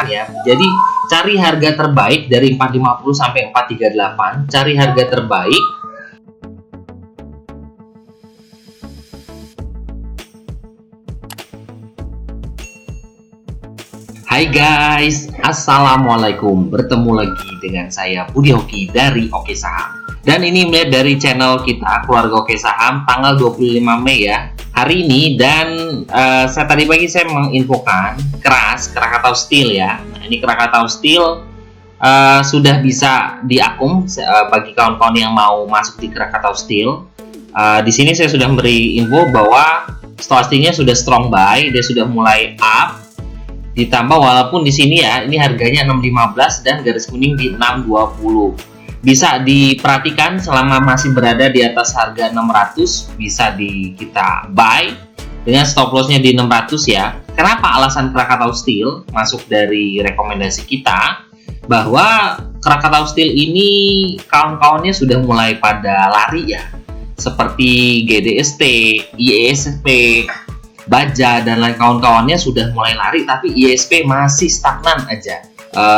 infokan ya. Jadi cari harga terbaik dari 450 sampai 438, cari harga terbaik. Hai guys, assalamualaikum. Bertemu lagi dengan saya Budi Hoki dari Oke Saham. Dan ini melihat dari channel kita Keluarga Oke Saham tanggal 25 Mei ya. Hari ini dan saya tadi pagi saya menginfokan Krakatau Steel ya. Nah, ini Krakatau Steel sudah bisa diakum bagi kawan-kawan yang mau masuk di Krakatau Steel. Di sini saya sudah memberi info bahwa stokastiknya sudah strong buy, dia sudah mulai up. Ditambah walaupun di sini ya ini harganya 615 dan garis kuning di 620. Bisa diperhatikan selama masih berada di atas harga 600 bisa kita buy dengan stop lossnya di 600 ya. Kenapa alasan Krakatau Steel masuk dari rekomendasi kita? Bahwa Krakatau Steel ini kawan-kawannya sudah mulai pada lari ya. Seperti GDST, IESP, Baja dan lain kawan-kawannya sudah mulai lari, tapi ISP masih stagnan aja.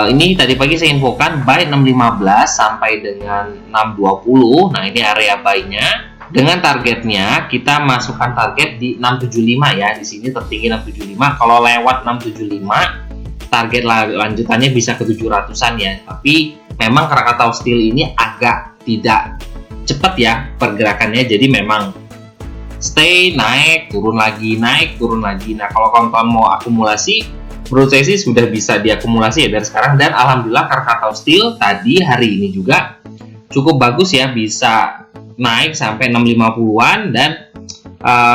Ini tadi pagi saya infokan buy 615 sampai dengan 620. Nah ini area buy-nya. Dengan targetnya kita masukkan target di 675 ya. Di sini tertinggi 675. Kalau lewat 675 target lanjutannya bisa ke 700-an ya. Tapi memang Krakatau Steel ini agak tidak cepat ya pergerakannya. Jadi memang stay, naik, turun lagi, naik, turun lagi. Nah, kalau kawan-kawan mau akumulasi, menurut saya sih sudah bisa diakumulasi ya dari sekarang. Dan alhamdulillah Krakatau Steel tadi hari ini juga cukup bagus ya, bisa naik sampai 650-an dan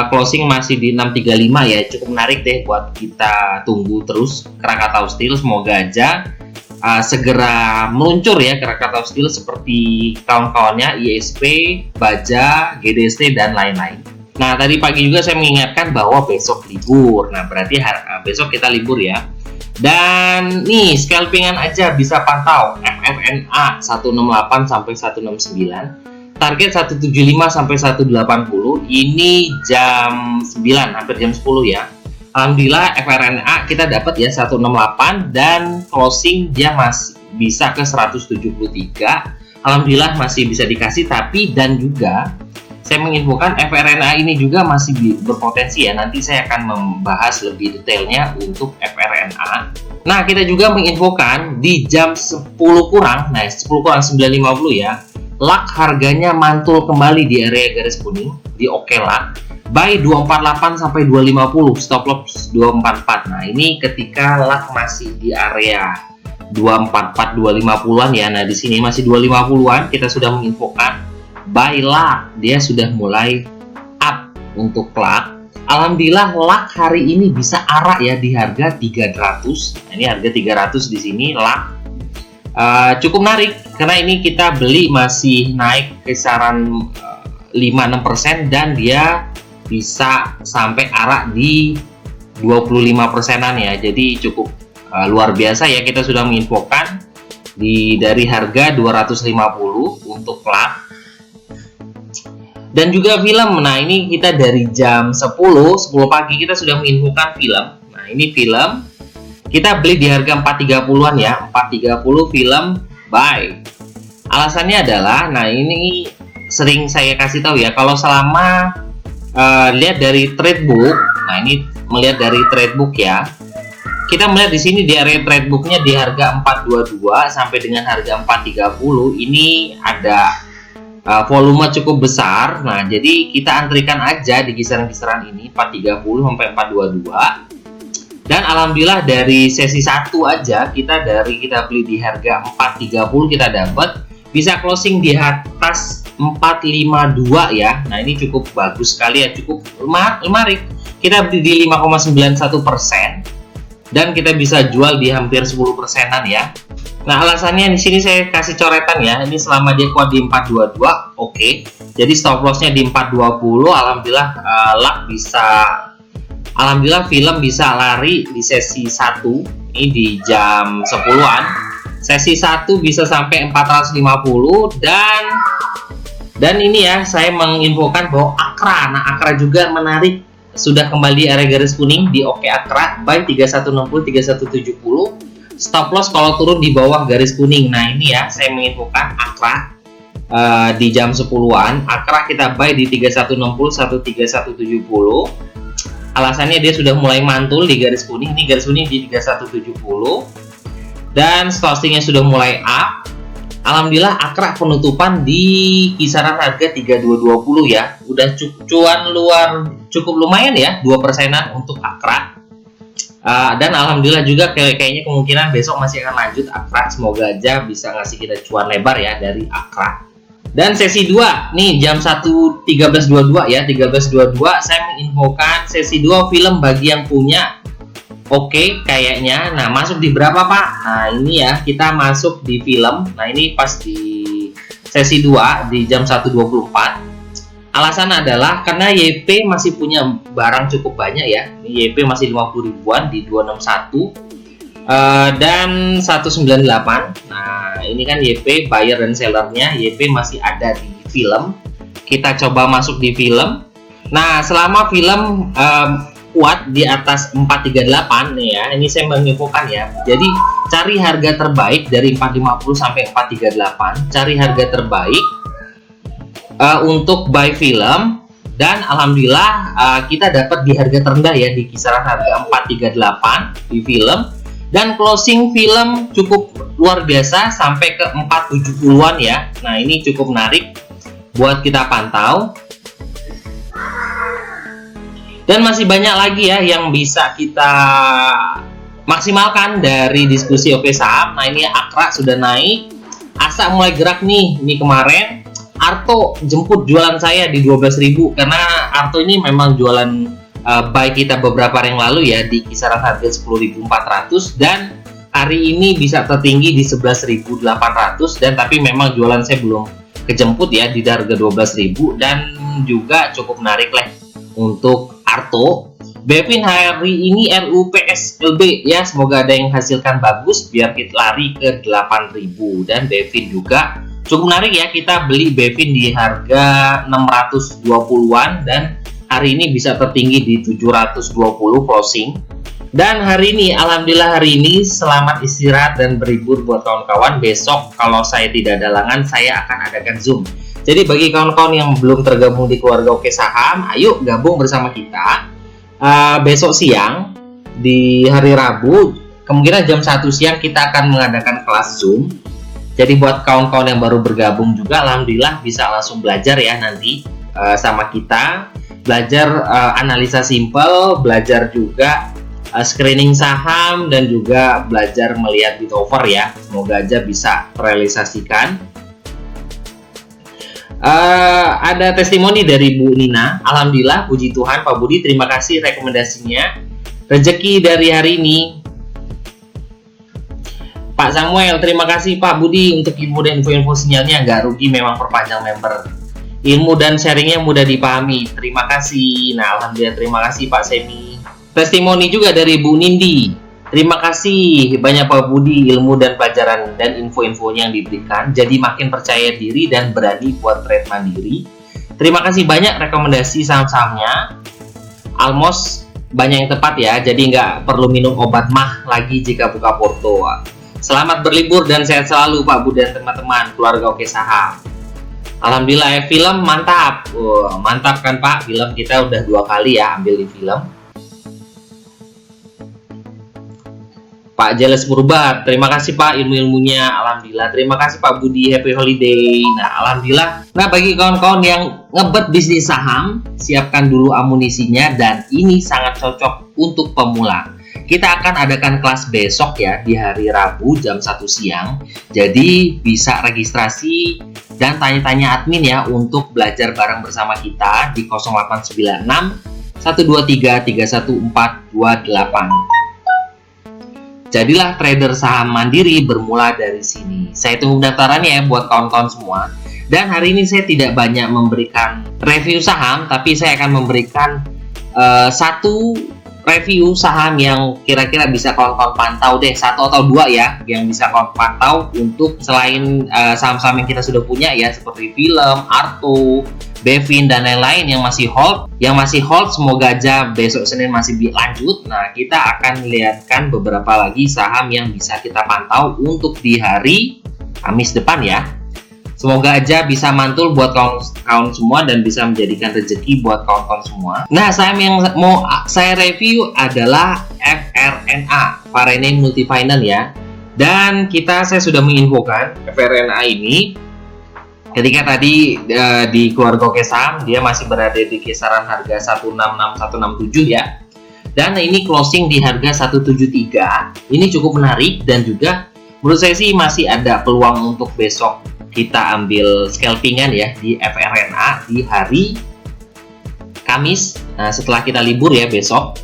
closing masih di 635 ya. Cukup menarik deh buat kita tunggu terus Krakatau Steel. Semoga aja segera meluncur ya Krakatau Steel seperti kawan-kawannya ISP, Baja, GDST dan lain-lain. Nah, tadi pagi juga saya mengingatkan bahwa besok libur. Nah, berarti besok kita libur ya. Dan nih, scalpingan aja bisa pantau FFNA 168 sampai 169. Target 175 sampai 180. Ini jam 9, hampir jam 10 ya. Alhamdulillah FRNA kita dapat ya 168 dan closing dia masih bisa ke 173. Alhamdulillah masih bisa dikasih, tapi dan juga saya menginfokan FRNA ini juga masih berpotensi ya. Nanti saya akan membahas lebih detailnya untuk FRNA. Nah, kita juga menginfokan di jam 10 kurang, nah 10 kurang 9.50 ya, LAK harganya mantul kembali di area garis kuning, di Oke LAK. Buy 248 sampai 250, stop loss 244. Nah, ini ketika LAK masih di area 244 250-an ya. Nah, di sini masih 250-an, kita sudah menginfokan buy LAK, dia sudah mulai up untuk LAK. Alhamdulillah LAK hari ini bisa arah ya di harga 300. Nah, ini harga 300 di sini LAK. Cukup menarik karena ini kita beli masih naik kisaran 5-6% dan dia bisa sampai arah di 25%-an ya. Jadi cukup luar biasa ya. Kita sudah menginfokan dari harga 250 untuk LAK. Dan juga film, nah ini kita dari jam 10 pagi kita sudah menginfokan film. Nah ini film, kita beli di harga 430-an ya, 430 film buy. Alasannya adalah, nah ini sering saya kasih tahu ya, kalau selama lihat dari trade book, nah ini melihat dari trade book ya, kita melihat di sini di area trade booknya di harga 422 sampai dengan harga 430 ini ada volume cukup besar. Nah, jadi kita antrikan aja di kisaran-kisaran ini 430 sampai 422. Dan alhamdulillah dari sesi 1 aja kita beli di harga 430 kita dapat bisa closing di atas 452 ya. Nah, ini cukup bagus sekali ya, cukup menarik. Kita beli di 5,91% dan kita bisa jual di hampir 10%-an ya. Nah, alasannya di sini saya kasih coretan ya. Ini selama dia kuat di 422, oke. Jadi stop lossnya di 420. Alhamdulillah LAK bisa, alhamdulillah film bisa lari di sesi 1 ini di jam 10-an. Sesi 1 bisa sampai 450 dan ini ya saya menginfokan bahwa Akra. Nah, Akra juga menarik, sudah kembali area garis kuning di Oke Akra buy 3160 3170. stop loss kalau turun di bawah garis kuning. Nah ini ya, saya menginfokan Akra di jam 10-an. Akra kita buy di 3160 13170. Alasannya dia sudah mulai mantul di garis kuning. Ini garis kuning di 3170 dan stop-nya sudah mulai up. Alhamdulillah Akra penutupan di kisaran harga 3220 ya. Udah cuan luar cukup lumayan ya, 2%-an untuk Akra. Dan alhamdulillah juga kayaknya kemungkinan besok masih akan lanjut Akra. Semoga aja bisa ngasih kita cuan lebar ya dari Akra. Dan sesi 2 nih jam 1.13.22 ya, 13.22 saya menginfokan sesi 2 film bagi yang punya. Oke, kayaknya. Nah, masuk di berapa, Pak? Nah, ini ya, kita masuk di film. Nah, ini pas di sesi 2 di jam 1.24. Alasan adalah karena YP masih punya barang cukup banyak ya. Ini YP masih 50 ribuan di 261 dan 198. Nah, ini kan YP buyer dan sellernya. YP masih ada di film. Kita coba masuk di film. Nah, selama film kuat di atas 438 nih ya. Ini saya menginfokan ya. Jadi, cari harga terbaik dari 450 sampai 438. Cari harga terbaik untuk buy film, dan alhamdulillah kita dapat di harga terendah ya, di kisaran harga 438 di film, dan closing film cukup luar biasa sampai ke 470-an ya. Nah ini cukup menarik buat kita pantau, dan masih banyak lagi ya yang bisa kita maksimalkan dari diskusi Oke Saham. Nah ini Akra sudah naik, Asa mulai gerak nih, ini kemarin Arto jemput jualan saya di 12.000 karena Arto ini memang jualan buy kita beberapa hari yang lalu ya di kisaran harga 10.400, dan hari ini bisa tertinggi di 11.800, dan tapi memang jualan saya belum kejemput ya di harga 12.000, dan juga cukup menarik lah untuk Arto. Bevin hari ini RUPSLB ya, semoga ada yang hasilkan bagus biar kita lari ke 8.000, dan Bevin juga cukup menarik ya, kita beli Bevin di harga 620-an dan hari ini bisa tertinggi di 720 closing. Dan hari ini alhamdulillah hari ini selamat istirahat dan berlibur buat kawan-kawan. Besok kalau saya tidak ada halangan saya akan adakan Zoom. Jadi bagi kawan-kawan yang belum tergabung di keluarga Oke Saham, ayo gabung bersama kita. Besok siang di hari Rabu kemungkinan jam 1 siang kita akan mengadakan kelas Zoom. Jadi buat kawan-kawan yang baru bergabung juga alhamdulillah bisa langsung belajar ya nanti sama kita. Belajar analisa simple, belajar juga screening saham, dan juga belajar melihat bid offer ya. Semoga aja bisa terrealisasikan. Ada testimoni dari Bu Nina. Alhamdulillah, puji Tuhan Pak Budi, terima kasih rekomendasinya. Rezeki dari hari ini. Pak Samuel, terima kasih Pak Budi untuk ilmu dan info-info sinyalnya. Nggak rugi memang perpanjang member. Ilmu dan sharingnya mudah dipahami. Terima kasih. Nah, alhamdulillah terima kasih Pak Semi. Testimoni juga dari Bu Nindi. Terima kasih banyak Pak Budi, ilmu dan pelajaran dan info-infonya yang diberikan. Jadi makin percaya diri dan berani buat trade mandiri. Terima kasih banyak rekomendasi saham-sahamnya. Almost banyak yang tepat ya. Jadi nggak perlu minum obat mah lagi jika buka porto. Selamat berlibur dan sehat selalu Pak Budi dan teman-teman keluarga Oke Saham. Alhamdulillah ya, film mantap. Mantap kan Pak, film kita udah 2 kali ya ambil di film. Pak Jeles Purba, terima kasih Pak ilmu-ilmunya. Alhamdulillah, terima kasih Pak Budi, happy holiday. Nah, alhamdulillah. Nah, bagi kawan-kawan yang ngebet bisnis saham, siapkan dulu amunisinya, dan ini sangat cocok untuk pemula. Kita akan adakan kelas besok ya, di hari Rabu jam 1 siang. Jadi bisa registrasi dan tanya-tanya admin ya untuk belajar bareng bersama kita di 0896 123 31428. Jadilah trader saham mandiri bermula dari sini. Saya tunggu pendaftarannya ya buat kawan-kawan semua. Dan hari ini saya tidak banyak memberikan review saham, tapi saya akan memberikan satu review saham yang kira-kira bisa kawan-kawan pantau deh, 1 atau 2 ya, yang bisa kawan pantau untuk selain saham-saham yang kita sudah punya ya, seperti film, Arto, Bevin dan lain-lain yang masih hold, semoga aja besok Senin masih lanjut. Nah, kita akan lihatkan beberapa lagi saham yang bisa kita pantau untuk di hari Kamis depan ya. Semoga aja bisa mantul buat kawan semua dan bisa menjadikan rezeki buat kawan-kawan semua. Nah, saham yang mau saya review adalah FRNA, Farene Multifinance ya. Dan saya sudah menginfokan FRNA ini ketika tadi di keluarga Oke Saham dia masih berada di kisaran harga 166 167 ya. Dan ini closing di harga 173. Ini cukup menarik dan juga menurut saya sih masih ada peluang untuk besok kita ambil scalpingan ya di FRNA di hari Kamis. Nah, setelah kita libur ya besok.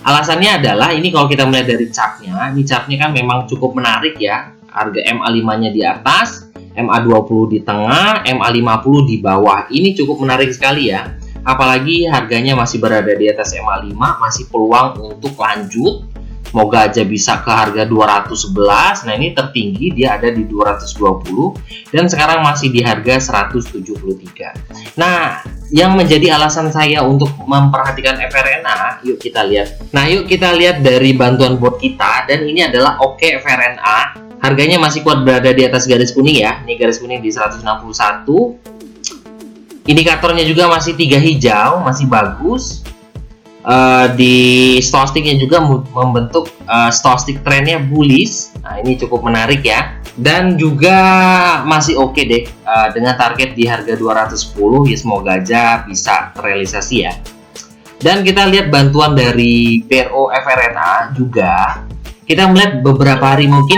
Alasannya adalah ini kalau kita melihat dari chartnya, ini chartnya kan memang cukup menarik ya. Harga MA5-nya di atas, MA20 di tengah, MA50 di bawah. Ini cukup menarik sekali ya. Apalagi harganya masih berada di atas MA5, masih peluang untuk lanjut. Semoga aja bisa ke harga 211. Nah, ini tertinggi dia ada di 220 dan sekarang masih di harga 173. Nah, yang menjadi alasan saya untuk memperhatikan FRNA, yuk kita lihat. Nah, yuk kita lihat dari bantuan bot kita, dan ini adalah Oke FRNA. Harganya masih kuat berada di atas garis kuning ya. Ini garis kuning di 161. Indikatornya juga masih 3 hijau, masih bagus. Di stochasticnya juga membentuk stochastic trennya bullish. Nah, ini cukup menarik ya, dan juga masih oke deh dengan target di harga 210 ya. Semoga aja bisa terrealisasi ya. Dan kita lihat bantuan dari BRO FRNA juga, kita melihat beberapa hari, mungkin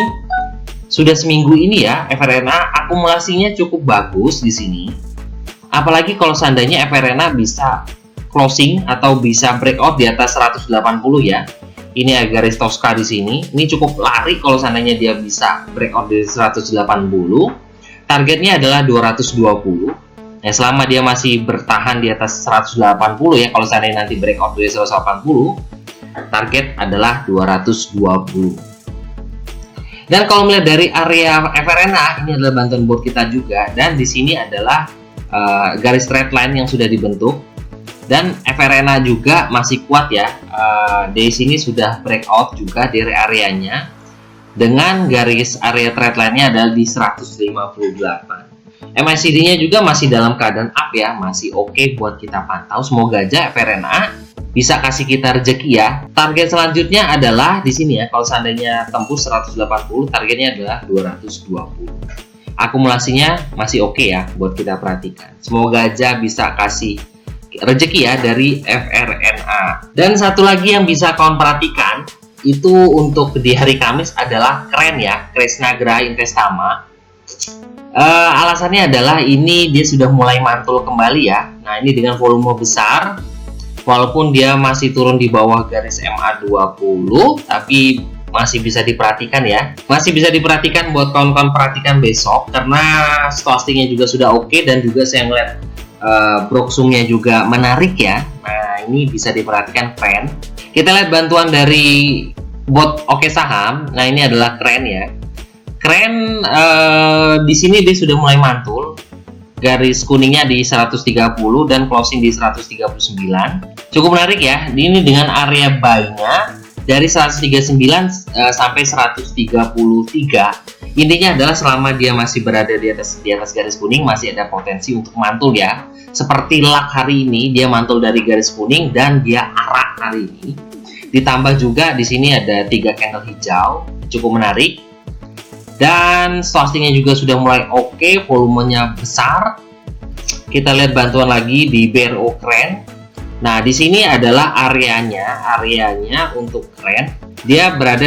sudah seminggu ini ya, FRNA akumulasinya cukup bagus di sini. Apalagi kalau seandainya FRNA bisa closing atau bisa breakout di atas 180 ya. Ini ada garis Tosca di sini. Ini cukup lari kalau seandainya dia bisa breakout di 180. Targetnya adalah 220. Nah, selama dia masih bertahan di atas 180 ya, kalau seandainya nanti breakout di 180, target adalah 220. Dan kalau melihat dari area FRNA, ini adalah bantuan board kita juga, dan di sini adalah garis trend line yang sudah dibentuk. Dan FRNA juga masih kuat ya, di sini sudah breakout juga dari areanya, dengan garis area trend line-nya adalah di 158. MACD-nya juga masih dalam keadaan up ya, masih oke buat kita pantau. Semoga aja FRNA bisa kasih kita rezeki ya. Target selanjutnya adalah di sini ya, kalau seandainya tembus 180, targetnya adalah 220. Akumulasinya masih oke ya buat kita perhatikan. Semoga aja bisa kasih rezeki ya dari FRNA. Dan satu lagi yang bisa kawan perhatikan itu untuk di hari Kamis adalah Kren ya, Kresnagra Investama. Alasannya adalah ini dia sudah mulai mantul kembali ya. Nah, ini dengan volume besar, walaupun dia masih turun di bawah garis MA20, tapi masih bisa diperhatikan ya. Masih bisa diperhatikan buat kawan-kawan perhatikan besok, karena stochasticnya juga sudah oke, dan juga saya ngeliat broksumnya juga menarik ya. Nah, ini bisa diperhatikan Kren. Kita lihat bantuan dari bot Oke Saham. Nah, ini adalah Kren ya. Kren di sini dia sudah mulai mantul. Garis kuningnya di 130 dan closing di 139. Cukup menarik ya. Ini dengan area buy-nya dari 139 sampai 133. Intinya adalah selama dia masih berada di atas garis kuning, masih ada potensi untuk mantul ya. Seperti luck hari ini, dia mantul dari garis kuning dan dia arak hari ini. Ditambah juga di sini ada 3 candle hijau, cukup menarik. Dan stochasticnya juga sudah mulai oke, volumenya besar. Kita lihat bantuan lagi di BRO Kren. Nah, di sini adalah areanya untuk Kren. Dia berada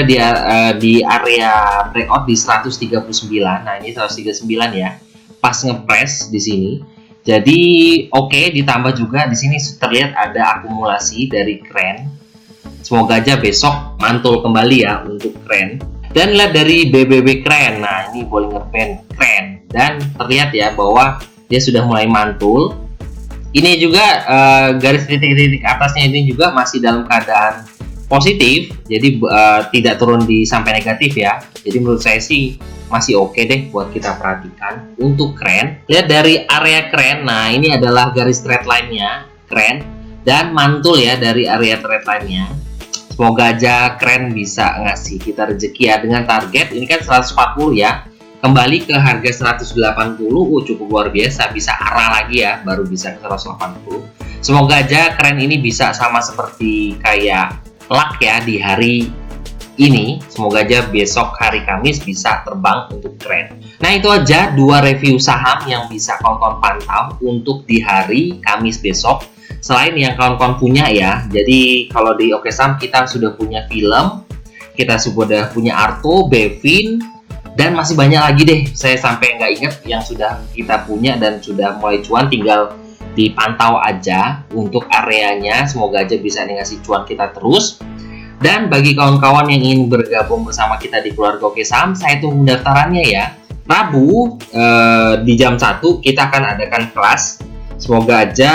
di area breakout di 139. Nah, ini 139 ya. Pas ngepres di sini. Jadi oke, ditambah juga di sini terlihat ada akumulasi dari Kren. Semoga aja besok mantul kembali ya untuk Kren. Dan lihat dari BBB Kren. Nah, ini boleh ngeband Kren, dan terlihat ya bahwa dia sudah mulai mantul. Ini juga garis titik-titik atasnya ini juga masih dalam keadaan positif, jadi tidak turun di sampai negatif ya. Jadi menurut saya sih masih oke deh buat kita perhatikan. Untuk kren, lihat dari area kren. Nah, ini adalah garis trade line-nya, kren, dan mantul ya dari area trade line-nya. Semoga aja kren bisa ngasih kita rezeki ya, dengan target ini kan 140 ya. Kembali ke harga 180, cukup luar biasa, bisa arah lagi ya, baru bisa ke 180. Semoga aja kren ini bisa sama seperti kayak luck ya di hari ini. Semoga aja besok hari Kamis bisa terbang untuk kren. Nah, itu aja 2 review saham yang bisa kawan-kawan pantau untuk di hari Kamis besok. Selain yang kawan-kawan punya ya, jadi kalau di Oke Saham kita sudah punya film, kita sudah punya Arto, Bevin, dan masih banyak lagi deh. Saya sampai nggak ingat yang sudah kita punya dan sudah mulai cuan, tinggal dipantau aja untuk areanya. Semoga aja bisa ngasih cuan kita terus. Dan bagi kawan-kawan yang ingin bergabung bersama kita di keluarga Oke Saham, saya tunggu pendaftarannya ya. Rabu di jam 1 kita akan adakan kelas. Semoga aja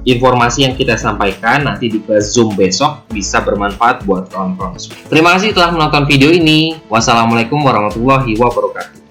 informasi yang kita sampaikan nanti di kelas Zoom besok bisa bermanfaat buat kawan-kawan. Terima kasih telah menonton video ini. Wassalamualaikum warahmatullahi wabarakatuh.